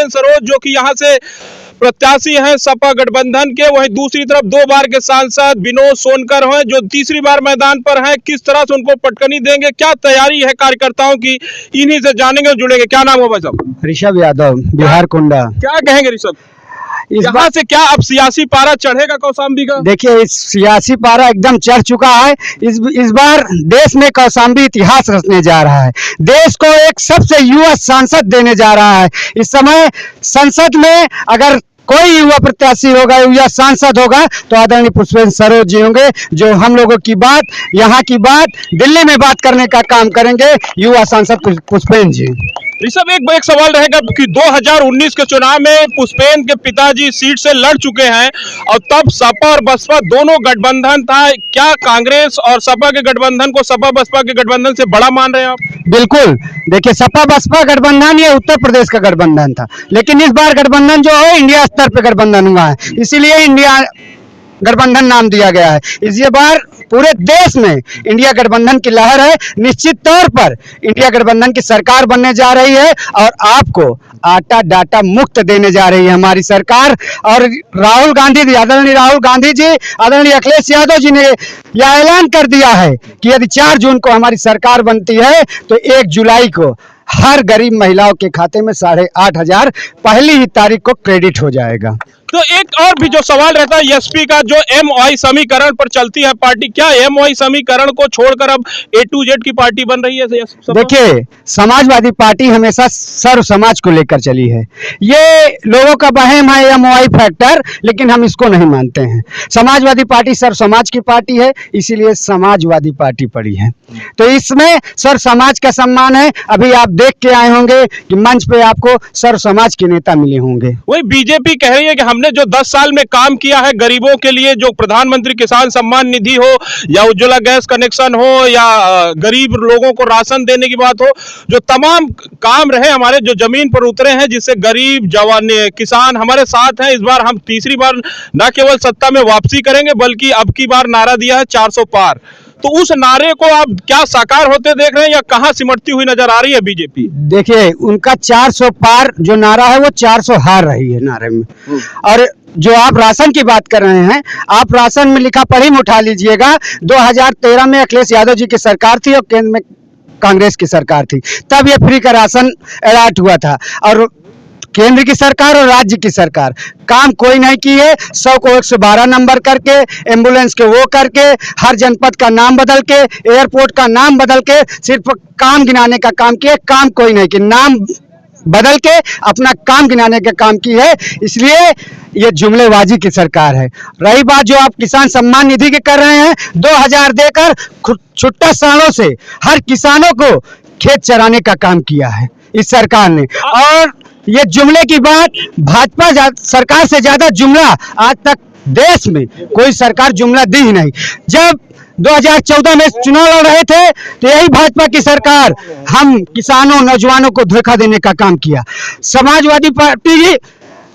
पुष्पेंद्र सरोज जो कि यहाँ से प्रत्याशी हैं सपा गठबंधन के, वहीं दूसरी तरफ 2 बार के सांसद विनोद सोनकर हैं जो तीसरी बार मैदान पर हैं। किस तरह से उनको पटकनी देंगे, क्या तैयारी है कार्यकर्ताओं की, इन्हीं से जानेंगे, जुड़ेंगे। क्या नाम है भाई साहब? ऋषभ यादव, बिहार कुंडा। क्या कहेंगे ऋषभ, यहाँ से क्या अब सियासी पारा चढ़ेगा कौशाम्बी का? देखिए, इस सियासी पारा एकदम चढ़ चुका है। इस बार देश में कौशाम्बी इतिहास रचने जा रहा है। देश को एक सबसे युवा सांसद देने जा रहा है। इस समय संसद में अगर कोई युवा प्रत्याशी होगा, युवा सांसद होगा, तो आदरणीय पुष्पेंद्र सरोज जी होंगे, जो हम लोगों की बात, यहाँ की बात दिल्ली में बात करने का काम करेंगे। युवा सांसद पुष्पेंद्र जी। ऋषभ, एक सवाल रहेगा कि 2019 के चुनाव में पुष्पेंद्र के पिताजी सीट से लड़ चुके हैं और तब सपा और बसपा दोनों गठबंधन था। क्या कांग्रेस और सपा के गठबंधन को सपा बसपा के गठबंधन से बड़ा मान रहे हैं आप? बिल्कुल। देखिए, सपा बसपा गठबंधन ये उत्तर प्रदेश का गठबंधन था, लेकिन इस बार गठबंधन जो है इंडिया स्तर पे गठबंधन हुआ है, इसीलिए इंडिया गठबंधन नाम दिया गया है। इसी बार पूरे देश में इंडिया गठबंधन की लहर है। निश्चित तौर पर इंडिया गठबंधन की सरकार बनने जा रही है और आपको आटा डाटा मुक्त देने जा रही है हमारी सरकार। और राहुल गांधी जी, आदरणीय राहुल गांधी जी, आदरणीय अखिलेश यादव जी ने यह ऐलान कर दिया है कि यदि 4 जून को हमारी सरकार बनती है तो 1 जुलाई को हर गरीब महिलाओं के खाते में 8,500 पहली ही तारीख को क्रेडिट हो जाएगा। तो एक और भी जो सवाल रहता है एसपी का, जो एमओआई समीकरण पर चलती है पार्टी, क्या एमओआई समीकरण को छोड़कर अब A to Z की पार्टी बन रही है? देखिए, समाजवादी पार्टी हमेशा सर्व समाज को लेकर चली है। ये लोगों का वहम है एमओआई फैक्टर, लेकिन हम इसको नहीं मानते हैं। समाजवादी पार्टी सर्व समाज की पार्टी है, इसीलिए समाजवादी पार्टी पड़ी है। तो इसमें सर्व समाज का सम्मान है। अभी आप देख के आए होंगे कि मंच पे आपको सर्व समाज के नेता मिले होंगे। वही बीजेपी कह रही है कि हमने जो 10 साल में काम किया है गरीबों के लिए, जो प्रधानमंत्री किसान सम्मान निधि हो या उज्ज्वला गैस कनेक्शन हो या गरीब लोगों को राशन देने की बात हो, जो तमाम काम रहे हमारे, जो जमीन पर उतरे हैं, जिससे गरीब जवान किसान हमारे साथ हैं। इस बार हम तीसरी बार न केवल सत्ता में वापसी करेंगे, बल्कि अब की बार नारा दिया है 400 पार। तो उस नारे को आप क्या साकार होते देख रहे हैं या कहां सिमटती हुई नजर आ रही है बीजेपी? देखिए, उनका 400 पार जो नारा है वो 400 हार रही है नारे में। और जो आप राशन की बात कर रहे हैं, आप राशन में लिखा पढ़ी में उठा लीजिएगा। 2013 में अखिलेश यादव जी की सरकार थी और केंद्र में कांग्रेस की सरकार थी, तब ये फ्री का राशन अलॉट हुआ था। और केंद्र की सरकार और राज्य की सरकार काम कोई नहीं की है। 100 को 112 नंबर करके, एम्बुलेंस के वो करके, हर जनपद का नाम बदल के, एयरपोर्ट का नाम बदल के, सिर्फ काम गिनाने का काम किया। काम कोई नहीं किया, नाम बदल के अपना काम गिनाने का काम की है। इसलिए ये जुमलेबाजी की सरकार है। रही बात जो आप किसान सम्मान निधि के कर रहे हैं, 2000 देकर छुट्टा सालों से हर किसानों को खेत चराने का काम किया है इस सरकार ने। और ये जुमले की बात, भाजपा सरकार से ज्यादा जुमला आज तक देश में कोई सरकार जुमला दी ही नहीं। जब 2014 में चुनाव लड़ रहे थे तो यही भाजपा की सरकार हम किसानों नौजवानों को धोखा देने का काम किया। समाजवादी पार्टी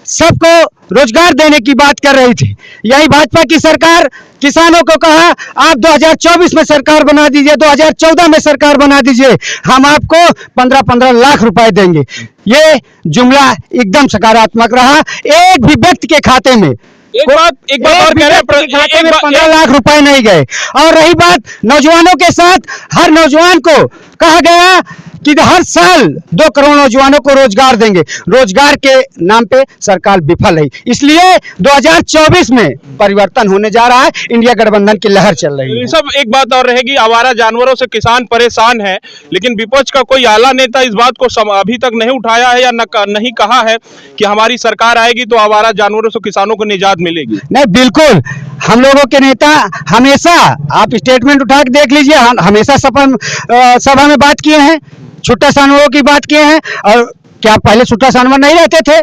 सबको रोजगार देने की बात कर रही थी, यही भाजपा की सरकार किसानों को कहा आप 2024 में सरकार बना दीजिए, 2014 में सरकार बना दीजिए, हम आपको 15-15 लाख रुपए देंगे। ये जुमला एकदम सकारात्मक रहा। एक भी व्यक्ति के खाते में एक बात और कह रहे हैं, 15 लाख रुपए नहीं गए। और रही बात नौजवानों के साथ, हर नौजवान को कहा गया कि हर साल 2 करोड़ नौजवानों को रोजगार देंगे। रोजगार के नाम पे सरकार विफल है, इसलिए 2024 में परिवर्तन होने जा रहा है। इंडिया गठबंधन की लहर चल रही है। सब एक बात और रहेगी, आवारा जानवरों से किसान परेशान है, लेकिन विपक्ष का कोई आला नेता इस बात को अभी तक नहीं उठाया है या नहीं कहा है कि हमारी सरकार आएगी तो आवारा जानवरों से किसानों को निजात मिलेगी। नहीं, बिल्कुल हम लोगों के नेता हमेशा, आप स्टेटमेंट उठा के देख लीजिए, हमेशा सभा में बात किए हैं, छुट्टा जानवरों की बात किए हैं। और क्या पहले छुट्टा जानवर नहीं रहते थे?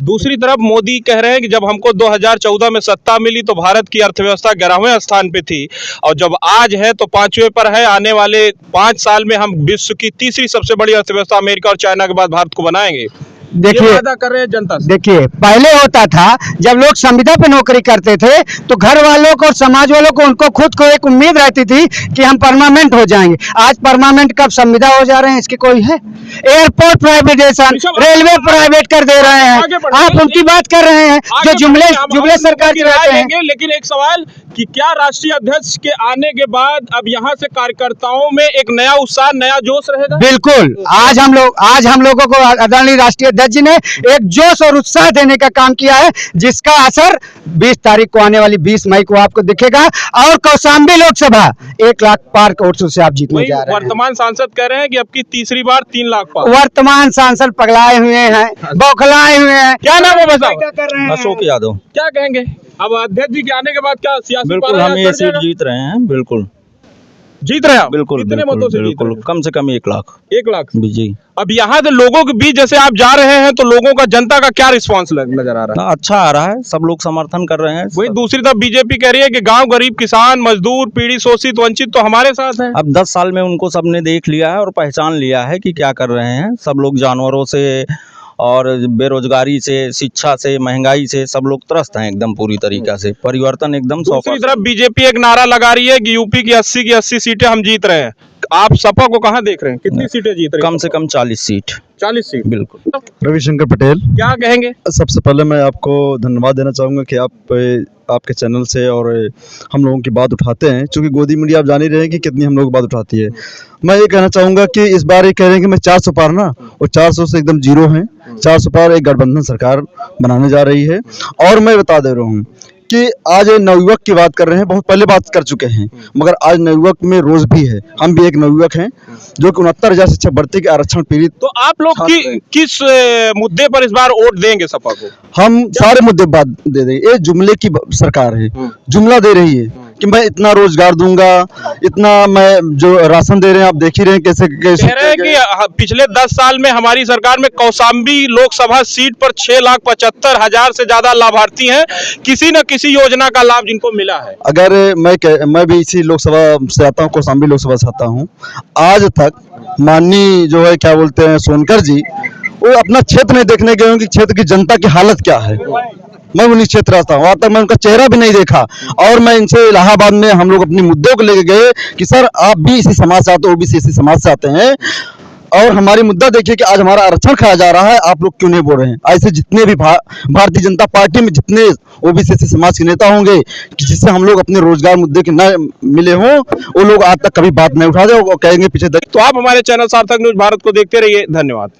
दूसरी तरफ मोदी कह रहे हैं कि जब हमको 2014 में सत्ता मिली तो भारत की अर्थव्यवस्था 11वें स्थान पे थी और जब आज है तो 5वें पर है। आने वाले 5 साल में हम विश्व की तीसरी सबसे बड़ी अर्थव्यवस्था अमेरिका और चाइना के बाद भारत को बनाएंगे। देखिए वादा कर रहे हैं जनता से। देखिए, पहले होता था जब लोग संविदा पे नौकरी करते थे तो घर वालों को और समाज वालों को उनको खुद को एक उम्मीद रहती थी कि हम परमानेंट हो जाएंगे। आज परमानेंट कब संविदा हो जा रहे हैं इसकी कोई है? एयरपोर्ट प्राइवेटाइजेशन, रेलवे प्राइवेट कर दे रहे हैं, आप उनकी बात कर रहे हैं जो जुमले सरकार चलाते हैं। लेकिन एक सवाल कि क्या राष्ट्रीय अध्यक्ष के आने के बाद अब यहाँ से कार्यकर्ताओं में एक नया उत्साह, नया जोश रहेगा? बिल्कुल, आज हम लोगों को आदरणीय राष्ट्रीय अध्यक्ष जी ने एक जोश और उत्साह देने का काम किया है, जिसका असर 20 तारीख को आने वाली 20 मई को आपको दिखेगा। और कौशाम्बी लोकसभा 1 लाख पार वोटों से आप जीतने जा रहे हैं। वर्तमान सांसद कह रहे हैं कि अब की तीसरी बार 3 लाख पार। वर्तमान सांसद पगलाए हुए हैं, बौखलाए हुए हैं। क्या नाम है बताओ? क्या कर रहे हैं? अशोक यादव। क्या कहेंगे अब अध्यक्ष जी के आने के बाद? क्या सियासी बिल्कुल पारा हम ये चढ़ सीट जाएगा? जीत रहे हैं। बिल्कुल जीत रहे हैं आप? बिल्कुल कितने बिल्कुल मतों से जीत रहे बिल्कुल हैं? कम से कम 1 लाख 1 लाख। जी। अब यहाँ के लोगों के बीच जैसे आप जा रहे हैं तो लोगों का, जनता का क्या रिस्पांस नजर आ रहा है? अच्छा आ रहा है, सब लोग समर्थन कर रहे हैं। वही दूसरी तरफ बीजेपी कह रही है कि गांव गरीब, किसान, मजदूर, पीड़ित, शोषित, वंचित तो हमारे साथ हैं। अब 10 साल में उनको सबने देख लिया है और पहचान लिया है कि क्या कर रहे हैं। सब लोग जानवरों से और बेरोजगारी से, शिक्षा से, महंगाई से सब लोग त्रस्त हैं एकदम पूरी तरीका से। परिवर्तन एकदम 100%। दूसरी तरफ बीजेपी एक नारा लगा रही है कि यूपी की 80 सीटें हम जीत रहे हैं। आप सपा को कहां देख रहे हैं? कितनी सीटें जीत रहे हैं? कम से कम 40 सीट। 40 सीट। बिल्कुल। रविशंकर पटेल। क्या कहेंगे? सबसे पहले मैं आपको धन्यवाद देना चाहूँगा कि आपके चैनल से और हम लोगों की बात उठाते हैं, क्योंकि गोदी मीडिया आप जान ही रहे हैं कि कितनी हम लोग बात उठाती है। मैं ये कहना चाहूँगा कि इस बार ये कह रहे हैं कि मैं 400 पार ना, और 400 से एकदम जीरो हैं। 400 पार एक गठबंधन सरकार बनाने जा रही है। और मैं बता दे रहा हूँ कि आज नवयुवक की बात कर रहे हैं, बहुत पहले बात कर चुके हैं, मगर आज नवयुवक में रोज भी है। हम भी एक नवयुवक हैं जो कि 69,000 शिक्षक भर्ती के आरक्षण पीड़ित। तो आप लोग किस मुद्दे पर इस बार वोट देंगे सपा को? हम सारे मुद्दे बात दे देंगे। ये जुमले की सरकार है, जुमला दे रही है कि मैं इतना रोजगार दूंगा, इतना मैं जो राशन दे रहे हैं आप देख ही रहे हैं कैसे कैसे कह रहे हैं कि पिछले 10 साल में हमारी सरकार में कौशाम्बी लोकसभा सीट पर 6,75,000 से ज्यादा लाभार्थी हैं, किसी न किसी योजना का लाभ जिनको मिला है। अगर मैं भी इसी लोकसभा से आता हूँ, कौशाम्बी लोकसभा से आता हूँ, आज तक माननीय जो है क्या बोलते हैं सोनकर जी, वो अपना क्षेत्र नहीं देखने गए कि क्षेत्र की जनता की हालत क्या है। मैं उन्हीं क्षेत्र रहता हूँ, आज तक मैं उनका चेहरा भी नहीं देखा। और मैं इनसे इलाहाबाद में हम लोग अपने मुद्दों को लेके गए कि सर आप भी इसी समाज से आते हो, ओबीसी इसी समाज से आते हैं, और हमारी मुद्दा देखिए कि आज हमारा आरक्षण खाया जा रहा है, आप लोग क्यों नहीं बोल रहे हैं? ऐसे जितने भी भारतीय जनता पार्टी में जितने ओबीसी इसी समाज के नेता होंगे कि जिससे हम लोग अपने रोजगार मुद्दे के न मिले हों, वो लोग आज तक कभी बात नहीं उठा दे और कहेंगे पीछे। तो आप हमारे चैनल सार्थक न्यूज भारत को देखते रहिए। धन्यवाद।